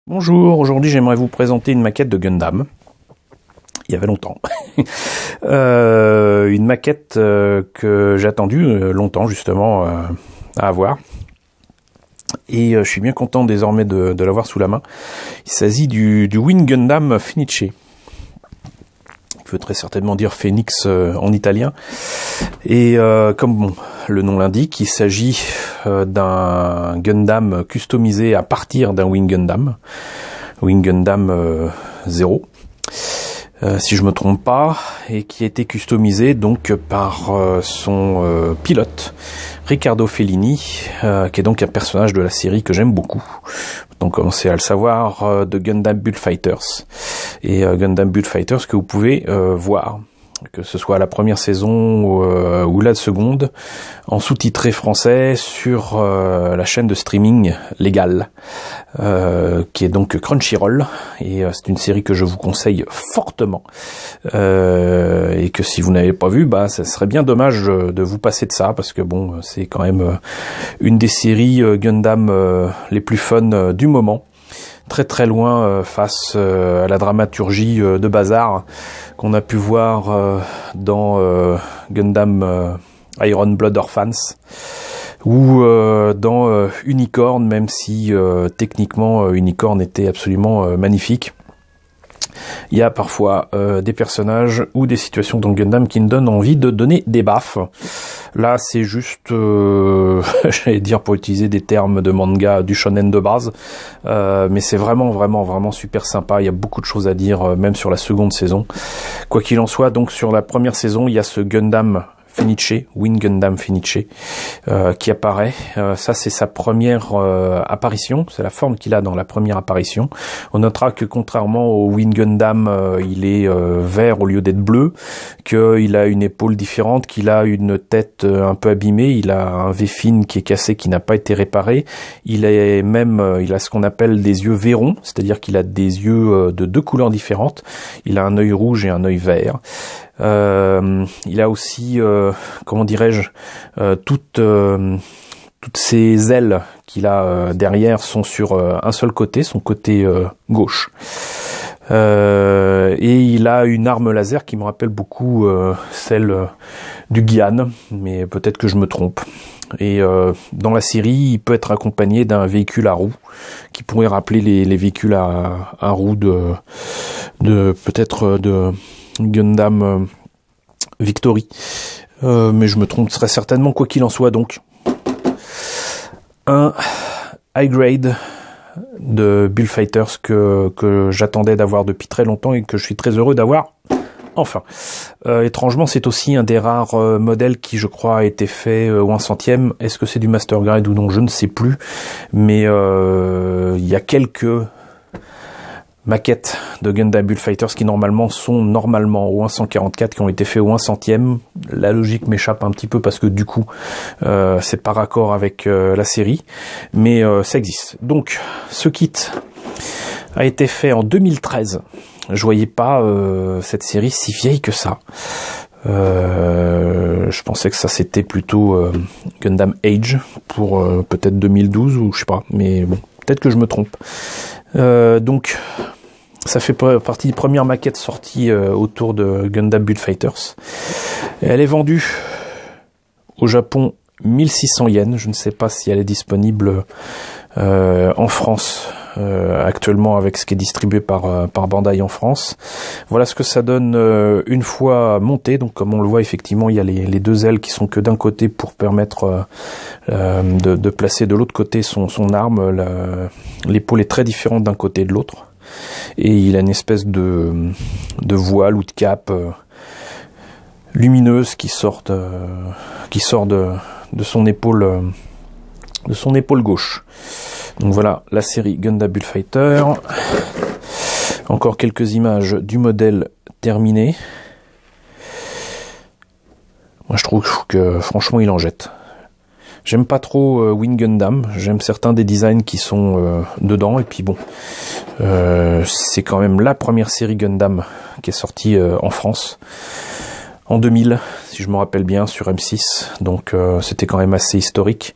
Bonjour, aujourd'hui j'aimerais vous présenter une maquette de Gundam. Il y avait longtemps. Une maquette que j'ai attendu longtemps justement à avoir. Et je suis bien content désormais de l'avoir sous la main. Il s'agit du Wing Gundam Fenice. Il veut très certainement dire Phoenix en italien. Et comme le nom l'indique, il s'agit d'un Gundam customisé à partir d'un Wing Gundam 0. Si je me trompe pas, et qui a été customisé donc par son pilote Riccardo Fellini, qui est donc un personnage de la série que j'aime beaucoup. Donc commencez à le savoir, de Gundam Bullfighters. Et Gundam Bullfighters que vous pouvez voir, que ce soit la première saison ou la seconde, en sous-titré français sur la chaîne de streaming légale, qui est donc Crunchyroll, et c'est une série que je vous conseille fortement, et que si vous n'avez pas vu, bah ça serait bien dommage de vous passer de ça, parce que bon, c'est quand même une des séries Gundam les plus fun du moment. Très loin face à la dramaturgie de bazar qu'on a pu voir dans Gundam Iron Blood Orphans ou dans Unicorn, même si techniquement Unicorn était absolument magnifique. Il y a parfois des personnages ou des situations dans Gundam qui me donnent envie de donner des baffes. Là, c'est juste, j'allais dire pour utiliser des termes de manga, du shonen de base, mais c'est vraiment super sympa. Il y a beaucoup de choses à dire, même sur la seconde saison. Quoi qu'il en soit, donc sur la première saison, il y a ce Gundam Fenice, Wing Gundam Fenice, qui apparaît. Ça, c'est sa première apparition. C'est la forme qu'il a dans la première apparition. On notera que contrairement au Wing Gundam, il est vert au lieu d'être bleu, qu'il a une épaule différente, qu'il a une tête un peu abîmée, il a un V-fin qui est cassé, qui n'a pas été réparé. Il a ce qu'on appelle des yeux verrons, c'est-à-dire qu'il a des yeux de deux couleurs différentes. Il a un œil rouge et un œil vert. Il a aussi, comment dirais-je, toutes ses ailes qu'il a derrière sont sur un seul côté, son côté gauche. Et il a une arme laser qui me rappelle beaucoup celle du Guian, mais peut-être que je me trompe. Et dans la série, il peut être accompagné d'un véhicule à roues, qui pourrait rappeler les véhicules à roues peut-être de Gundam Victory, mais je me trompe très certainement. Quoi qu'il en soit, donc un high grade de Bullfighters que j'attendais d'avoir depuis très longtemps et que je suis très heureux d'avoir enfin. Étrangement, c'est aussi un des rares modèles qui, je crois, a été fait au 1/100e. Est-ce que c'est du Master Grade ou non, je ne sais plus, mais il y a quelques maquettes de Gundam Bullfighters qui sont normalement au 1/144, qui ont été faits au 1/100e. La logique m'échappe un petit peu parce que du coup c'est par accord avec la série, mais ça existe. Donc ce kit a été fait en 2013. Je voyais pas cette série si vieille que ça. Je pensais que ça c'était plutôt Gundam Age pour peut-être 2012 ou je sais pas, mais bon, peut-être que je me trompe. Donc ça fait partie des premières maquettes sorties autour de Gundam Bullfighters. Elle est vendue au Japon 1600 yens. Je ne sais pas si elle est disponible en France actuellement avec ce qui est distribué par Bandai en France. Voilà ce que ça donne une fois monté. Donc comme on le voit, effectivement, il y a les deux ailes qui sont que d'un côté pour permettre de placer de l'autre côté son arme. L'épaule est très différente d'un côté et de l'autre. Et il a une espèce de voile ou de cape lumineuse qui sort de son épaule gauche. Donc voilà la série Gundam Bullfighter. Encore quelques images du modèle terminé. Moi je trouve que franchement il en jette. J'aime pas trop Wing Gundam, j'aime certains des designs qui sont dedans, et puis bon, c'est quand même la première série Gundam qui est sortie en France en 2000, si je me rappelle bien, sur M6, donc c'était quand même assez historique.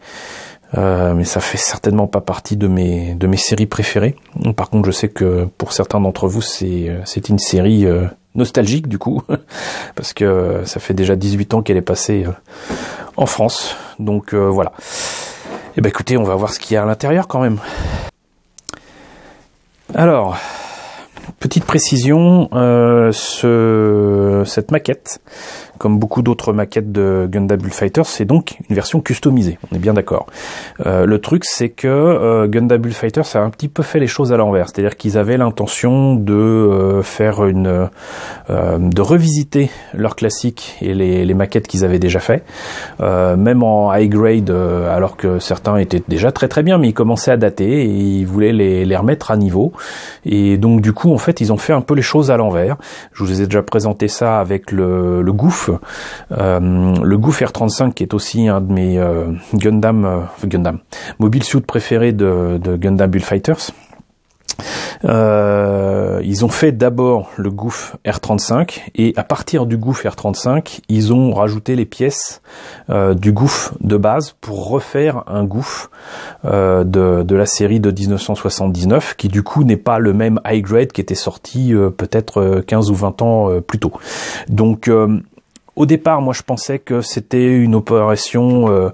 mais ça fait certainement pas partie de mes séries préférées. Par contre, je sais que pour certains d'entre vous, c'est une série nostalgique du coup, parce que ça fait déjà 18 ans qu'elle est passée en France. Donc voilà. Et ben écoutez, on va voir ce qu'il y a à l'intérieur quand même. Alors, petite précision, cette maquette, comme beaucoup d'autres maquettes de Gundam Bullfighters, c'est donc une version customisée, on est bien d'accord. Le truc, c'est que Gundam Bullfighters a un petit peu fait les choses à l'envers, c'est-à-dire qu'ils avaient l'intention de faire de revisiter leurs classiques et les maquettes qu'ils avaient déjà fait, même en high grade, alors que certains étaient déjà très très bien, mais ils commençaient à dater et ils voulaient les remettre à niveau. Et donc du coup, en fait, ils ont fait un peu les choses à l'envers. Je vous ai déjà présenté ça avec le Gouf. Le Gouf R35 qui est aussi un de mes Gundam Mobile Suit préférés de Gundam Bullfighters. Ils ont fait d'abord le Gouf R35 et à partir du Gouf R35 ils ont rajouté les pièces du Gouf de base pour refaire un Gouf de la série de 1979 qui du coup n'est pas le même high grade qui était sorti peut-être 15 ou 20 ans plus tôt. Donc au départ, moi, je pensais que c'était une opération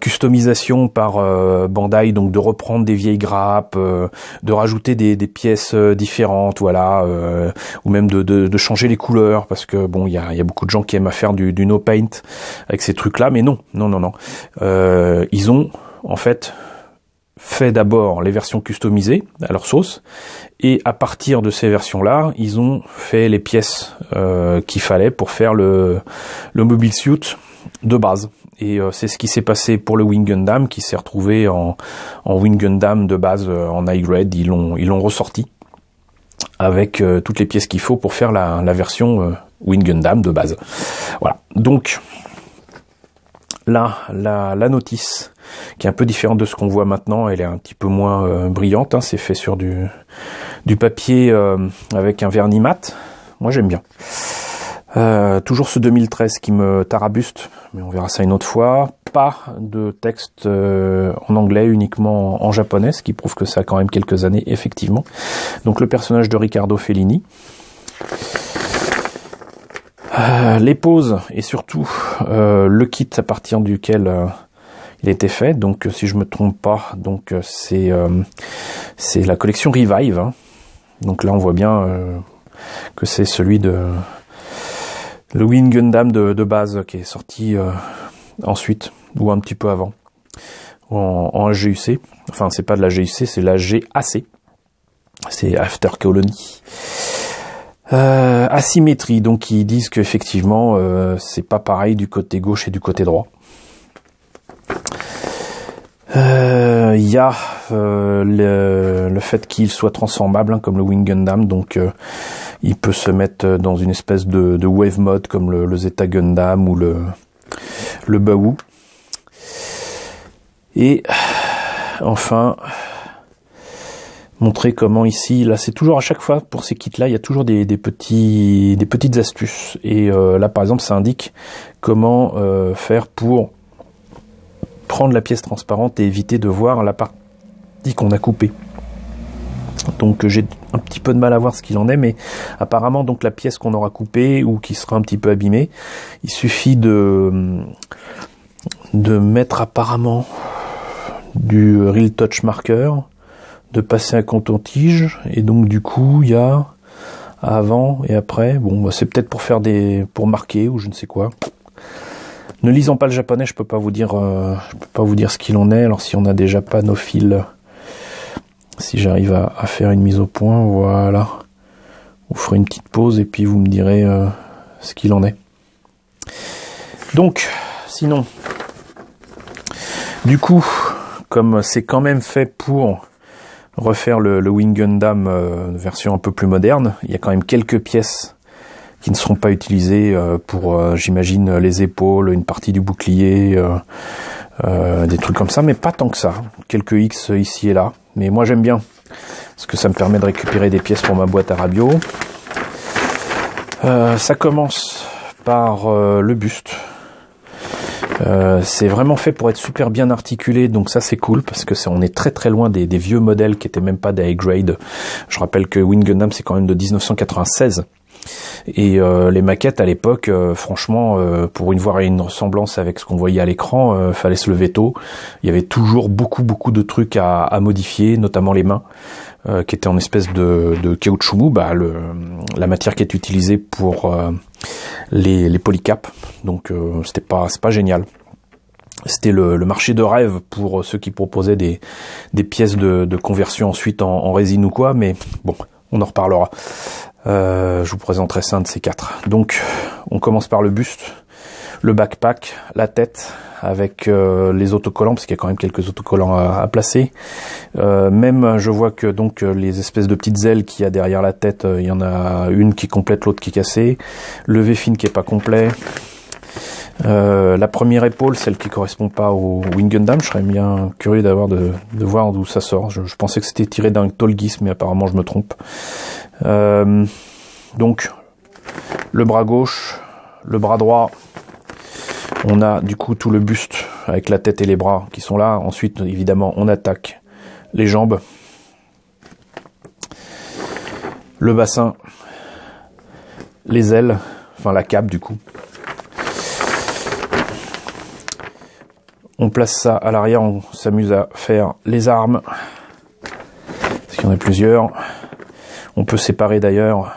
customisation par Bandai, donc de reprendre des vieilles grappes, de rajouter des pièces différentes, voilà, ou même de changer les couleurs, parce que bon, il y a beaucoup de gens qui aiment à faire du no paint avec ces trucs-là, mais non. Ils ont en fait d'abord les versions customisées à leur sauce, et à partir de ces versions-là, ils ont fait les pièces qu'il fallait pour faire le Mobile Suit de base. Et c'est ce qui s'est passé pour le Wing Gundam, qui s'est retrouvé en Wing Gundam de base en high grade. Ils l'ont ressorti avec toutes les pièces qu'il faut pour faire la version Wing Gundam de base. Voilà. Donc là, la notice, qui est un peu différente de ce qu'on voit maintenant, elle est un petit peu moins brillante, hein, c'est fait sur du papier avec un vernis mat. Moi j'aime bien. Toujours ce 2013 qui me tarabuste, mais on verra ça une autre fois. Pas de texte en anglais, uniquement en japonais, ce qui prouve que ça a quand même quelques années, effectivement. Donc le personnage de Riccardo Fellini. Les poses et surtout le kit à partir duquel il a été fait. Donc si je me trompe pas, donc c'est la collection Revive, hein. Donc là on voit bien que c'est celui de le Wing Gundam de base qui est sorti ensuite ou un petit peu avant en GUC. Enfin c'est pas de la GUC, c'est la GAC. C'est After Colony. Asymétrie, donc ils disent qu'effectivement c'est pas pareil du côté gauche et du côté droit. Il y a le fait qu'il soit transformable, hein, comme le Wing Gundam, donc il peut se mettre dans une espèce de wave mode comme le Zeta Gundam ou le Bawu. Et enfin montrer comment ici, là c'est toujours à chaque fois pour ces kits là, il y a toujours des petites astuces, et là par exemple ça indique comment faire pour prendre la pièce transparente et éviter de voir la partie qu'on a coupée. Donc j'ai un petit peu de mal à voir ce qu'il en est, mais apparemment donc la pièce qu'on aura coupée ou qui sera un petit peu abîmée, il suffit de mettre apparemment du Real Touch Marker, de passer un coton-tige, et donc du coup il y a avant et après. Bon, bah, c'est peut-être pour marquer ou je ne sais quoi. Ne lisant pas le japonais, je peux pas vous dire ce qu'il en est. Alors si on a déjà panophile, si j'arrive à faire une mise au point, voilà. Vous ferez une petite pause et puis vous me direz ce qu'il en est. Donc, sinon, du coup, comme c'est quand même fait pour refaire le Wing Gundam version un peu plus moderne, il y a quand même quelques pièces qui ne seront pas utilisées pour, j'imagine, les épaules, une partie du bouclier, des trucs comme ça, mais pas tant que ça. Quelques X ici et là, mais moi j'aime bien, parce que ça me permet de récupérer des pièces pour ma boîte à radio. Ça commence par le buste, C'est vraiment fait pour être super bien articulé, donc ça c'est cool parce que on est très très loin des vieux modèles qui étaient même pas des A-grade. Je rappelle que Wing Gundam c'est quand même de 1996 et les maquettes à l'époque, franchement, pour voir une ressemblance avec ce qu'on voyait à l'écran, fallait se lever tôt. Il y avait toujours beaucoup de trucs à modifier, notamment les mains. Qui étaient en espèce de caoutchouc mou, la matière qui est utilisée pour les polycaps. Donc c'est pas génial. C'était le marché de rêve pour ceux qui proposaient des pièces de conversion ensuite en résine ou quoi, mais bon, on en reparlera. Je vous présenterai ça un de ces quatre. Donc on commence par le buste, le backpack, la tête avec les autocollants, parce qu'il y a quand même quelques autocollants à placer. Même je vois que donc les espèces de petites ailes qu'il y a derrière la tête, il y en a une qui est complète, l'autre qui est cassée. Le V-fin qui est pas complet. La première épaule, celle qui correspond pas au Wing Gundam, je serais bien curieux de voir d'où ça sort. Je pensais que c'était tiré d'un Tolgis, mais apparemment je me trompe. Donc le bras gauche, le bras droit. On a du coup tout le buste avec la tête et les bras qui sont là. Ensuite, évidemment, on attaque les jambes, le bassin, les ailes, enfin la cape du coup. On place ça à l'arrière, on s'amuse à faire les armes, parce qu'il y en a plusieurs. On peut séparer d'ailleurs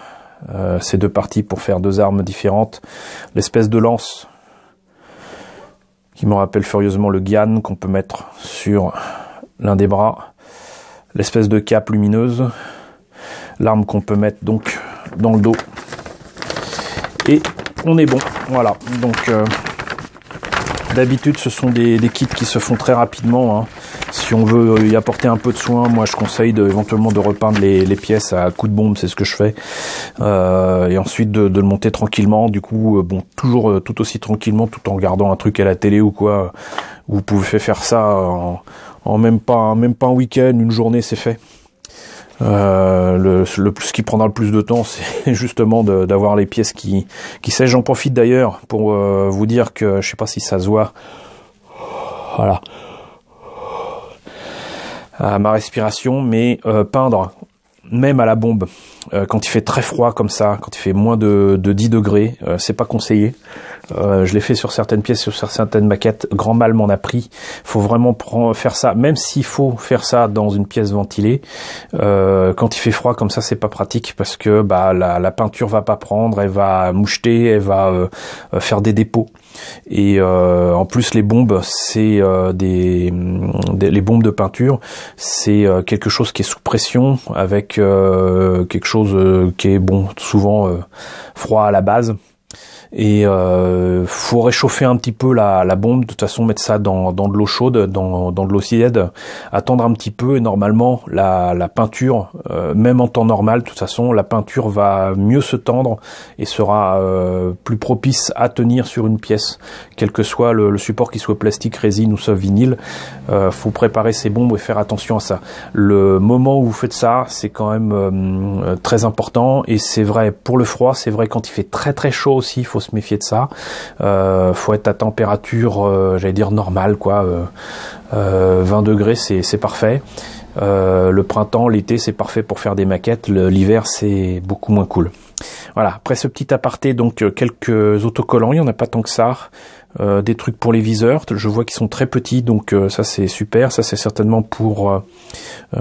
ces deux parties pour faire deux armes différentes. L'espèce de lance qui me rappelle furieusement le Gyan qu'on peut mettre sur l'un des bras, l'espèce de cape lumineuse, l'arme qu'on peut mettre donc dans le dos, et on est bon. Voilà, donc d'habitude ce sont des kits qui se font très rapidement, hein. Si on veut y apporter un peu de soin, moi je conseille éventuellement de repeindre les pièces à coups de bombe, c'est ce que je fais, et ensuite de le monter tranquillement. Du coup, bon, toujours tout aussi tranquillement, tout en regardant un truc à la télé ou quoi. Vous pouvez faire ça en même pas un week-end, une journée, c'est fait. Ce qui prendra le plus de temps, c'est justement d'avoir les pièces qui sèchent. J'en profite d'ailleurs pour vous dire que je sais pas si ça se voit. Voilà. À ma respiration, mais peindre même à la bombe quand il fait très froid comme ça, quand il fait moins de 10 degrés, c'est pas conseillé. Je l'ai fait sur certaines pièces, sur certaines maquettes, grand mal m'en a pris. Faut vraiment faire ça, même s'il faut faire ça dans une pièce ventilée. Quand il fait froid comme ça, c'est pas pratique parce que la peinture va pas prendre, elle va moucheter, elle va faire des dépôts. Et en plus les bombes, c'est les bombes de peinture, c'est quelque chose qui est sous pression avec quelque chose qui est bon souvent froid à la base. Et faut réchauffer un petit peu la bombe, de toute façon mettre ça dans de l'eau chaude, dans de l'eau tiède, attendre un petit peu, et normalement la peinture, même en temps normal, de toute façon la peinture va mieux se tendre et sera plus propice à tenir sur une pièce, quel que soit le support, qui soit plastique, résine ou sauf vinyle. Faut préparer ces bombes et faire attention à ça. Le moment où vous faites ça, c'est quand même très important, et c'est vrai pour le froid, c'est vrai quand il fait très très chaud aussi, il faut se méfier de ça. Faut être à température, j'allais dire normale, quoi. 20 degrés, c'est parfait. Le printemps, l'été, c'est parfait pour faire des maquettes. L'hiver, c'est beaucoup moins cool. Voilà. Après ce petit aparté, donc quelques autocollants. Il y en a pas tant que ça. Des trucs pour les viseurs. Je vois qu'ils sont très petits, donc ça c'est super. Ça c'est certainement pour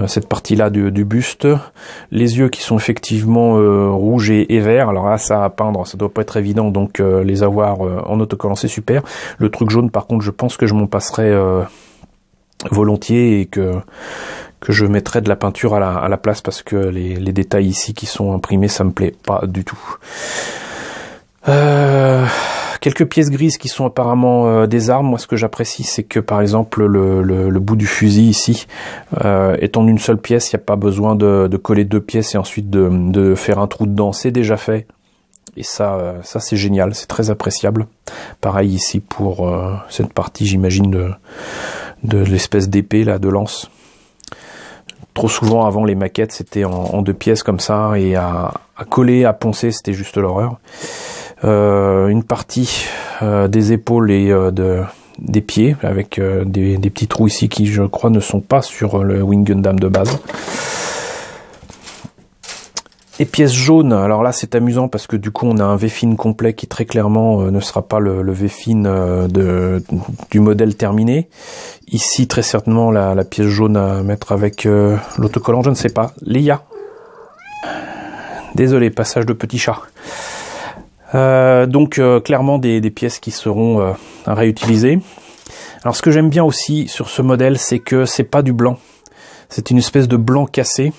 cette partie-là du buste. Les yeux qui sont effectivement rouges et verts. Alors là, ça à peindre, ça doit pas être évident, donc les avoir en autocollant, c'est super. Le truc jaune, par contre, je pense que je m'en passerai volontiers, et que je mettrai de la peinture à la place, parce que les détails ici qui sont imprimés, ça me plaît pas du tout. Quelques pièces grises qui sont apparemment des armes. Moi, ce que j'apprécie, c'est que par exemple le bout du fusil ici, étant une seule pièce, il n'y a pas besoin de coller deux pièces et ensuite de faire un trou dedans. C'est déjà fait, et ça c'est génial, c'est très appréciable. Pareil ici pour cette partie, j'imagine, de l'espèce d'épée là, de lance. Trop souvent avant, les maquettes c'était en deux pièces comme ça, et à coller, à poncer, c'était juste l'horreur. Une partie des épaules et des pieds avec des petits trous ici qui, je crois, ne sont pas sur le Wing Gundam de base. Et pièces jaunes, alors là c'est amusant parce que du coup on a un V-fin complet qui très clairement ne sera pas le V-fin du modèle terminé. Ici très certainement la pièce jaune à mettre avec l'autocollant, je ne sais pas. Leia. Désolé, passage de petit chat. Donc clairement des pièces qui seront réutilisées. Alors ce que j'aime bien aussi sur ce modèle, c'est que c'est pas du blanc. C'est une espèce de blanc cassé.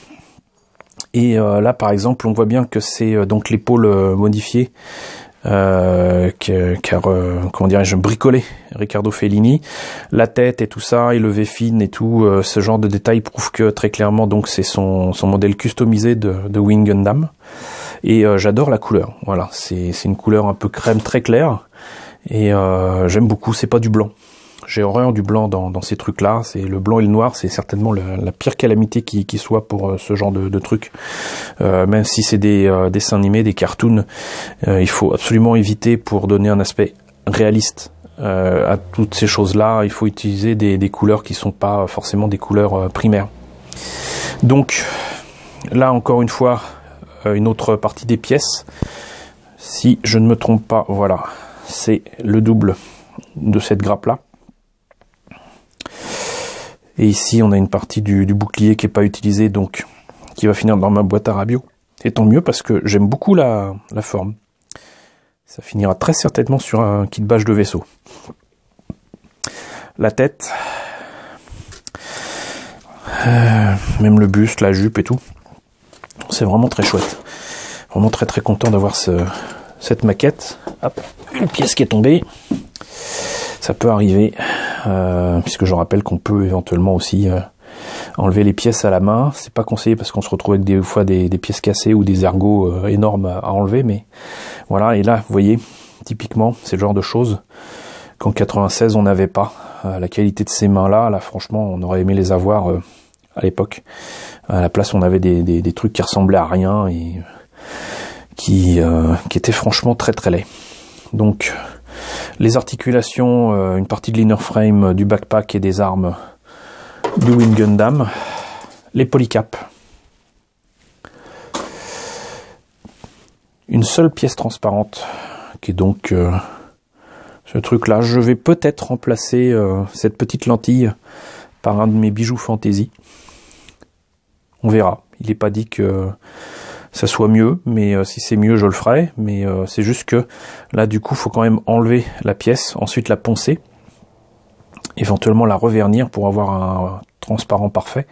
Et là, par exemple, on voit bien que c'est donc l'épaule modifiée comment dirais-je, bricolé Riccardo Fellini. La tête et tout ça, et le V-fin et tout, ce genre de détails prouve que très clairement, donc c'est son modèle customisé de Wing Gundam. Et j'adore la couleur. Voilà, c'est une couleur un peu crème très claire. Et j'aime beaucoup, c'est pas du blanc. J'ai horreur du blanc dans ces trucs-là. C'est le blanc et le noir, c'est certainement la pire calamité qui soit pour ce genre de trucs. Même si c'est des dessins animés, des cartoons, il faut absolument éviter pour donner un aspect réaliste à toutes ces choses-là. Il faut utiliser des couleurs qui sont pas forcément des couleurs primaires. Donc là, encore une fois, une autre partie des pièces. Si je ne me trompe pas, voilà, c'est le double de cette grappe-là. Et ici, on a une partie du bouclier qui n'est pas utilisée, donc qui va finir dans ma boîte à Rabio. Et tant mieux, parce que j'aime beaucoup la forme. Ça finira très certainement sur un kit bâche de vaisseau. La tête. Même le buste, la jupe et tout. C'est vraiment très chouette. Vraiment très très content d'avoir cette maquette. Hop, une pièce qui est tombée. Ça peut arriver, puisque je rappelle qu'on peut éventuellement aussi enlever les pièces à la main. C'est pas conseillé parce qu'on se retrouve avec des fois des pièces cassées ou des ergots énormes à enlever, mais voilà. Et là, vous voyez, typiquement, c'est le genre de choses qu'en 96 on n'avait pas. La qualité de ces mains-là, là, franchement, on aurait aimé les avoir à l'époque. À la place, on avait des trucs qui ressemblaient à rien et qui étaient franchement très très laids. Donc les articulations, une partie de l'inner frame, du backpack et des armes du Wing Gundam, les polycaps, une seule pièce transparente qui est donc ce truc là. Je vais peut-être remplacer cette petite lentille par un de mes bijoux fantasy, on verra. Il n'est pas dit que ça soit mieux, mais si c'est mieux je le ferai, mais c'est juste que là du coup faut quand même enlever la pièce, ensuite la poncer, éventuellement la revernir pour avoir un transparent parfait,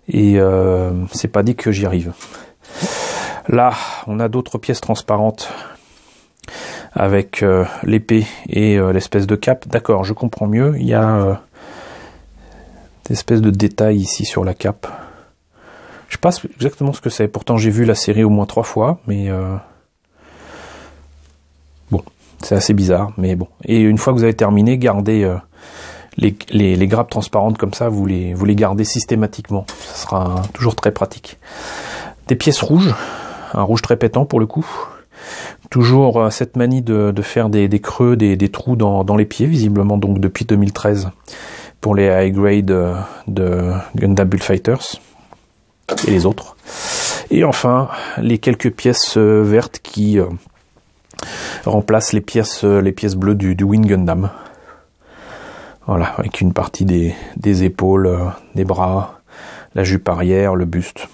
et c'est pas dit que j'y arrive. Là on a d'autres pièces transparentes avec l'épée et l'espèce de cape. D'accord, je comprends mieux, il y a des espèces de détails ici sur la cape. Je sais pas exactement ce que c'est, pourtant j'ai vu la série au moins 3 fois, mais bon, c'est assez bizarre, mais bon. Et une fois que vous avez terminé, gardez les grappes transparentes comme ça, vous les gardez systématiquement, ça sera toujours très pratique. Des pièces rouges, un rouge très pétant pour le coup, toujours cette manie de faire des creux, des trous dans les pieds, visiblement donc depuis 2013, pour les high grade de Gundam Bullfighters et les autres. Et enfin les quelques pièces vertes qui remplacent les pièces bleues du Wing Gundam. Voilà, avec une partie des épaules, des bras, la jupe arrière, le buste,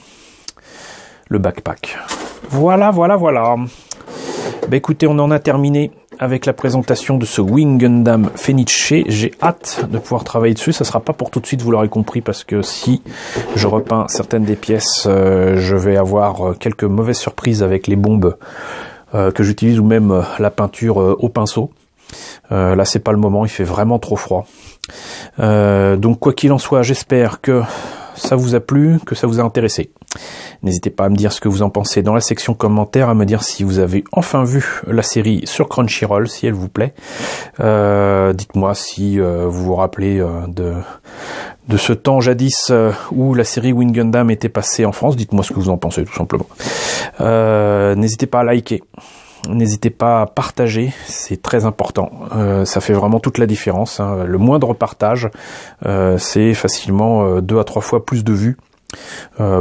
le backpack. Voilà. Bah écoutez, on en a terminé avec la présentation de ce Wing Gundam Fenice. J'ai hâte de pouvoir travailler dessus. Ça sera pas pour tout de suite, vous l'aurez compris, parce que si je repeins certaines des pièces, je vais avoir quelques mauvaises surprises avec les bombes que j'utilise, ou même la peinture au pinceau. Là c'est pas le moment, il fait vraiment trop froid. Donc quoi qu'il en soit, j'espère que ça vous a plu, que ça vous a intéressé. N'hésitez pas à me dire ce que vous en pensez dans la section commentaires, à me dire si vous avez enfin vu la série sur Crunchyroll, si elle vous plaît. Dites-moi si vous vous rappelez de ce temps jadis où la série Wing Gundam était passée en France. Dites-moi ce que vous en pensez, tout simplement. N'hésitez pas à liker, n'hésitez pas à partager, c'est très important. Ça fait vraiment toute la différence, hein. Le moindre partage, c'est facilement 2 à 3 fois plus de vues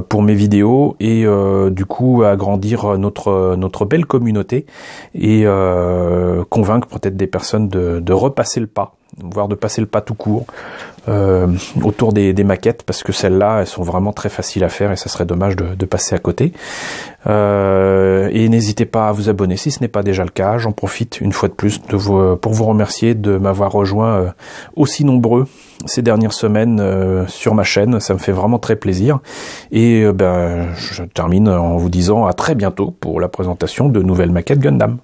pour mes vidéos et du coup agrandir notre belle communauté et convaincre peut-être des personnes de repasser le pas, voire de passer le pas tout court autour des maquettes, parce que celles-là elles sont vraiment très faciles à faire et ça serait dommage de passer à côté. Et n'hésitez pas à vous abonner si ce n'est pas déjà le cas. J'en profite une fois de plus pour vous remercier de m'avoir rejoint aussi nombreux ces dernières semaines sur ma chaîne. Ça me fait vraiment très plaisir. Et je termine en vous disant à très bientôt pour la présentation de nouvelles maquettes Gundam.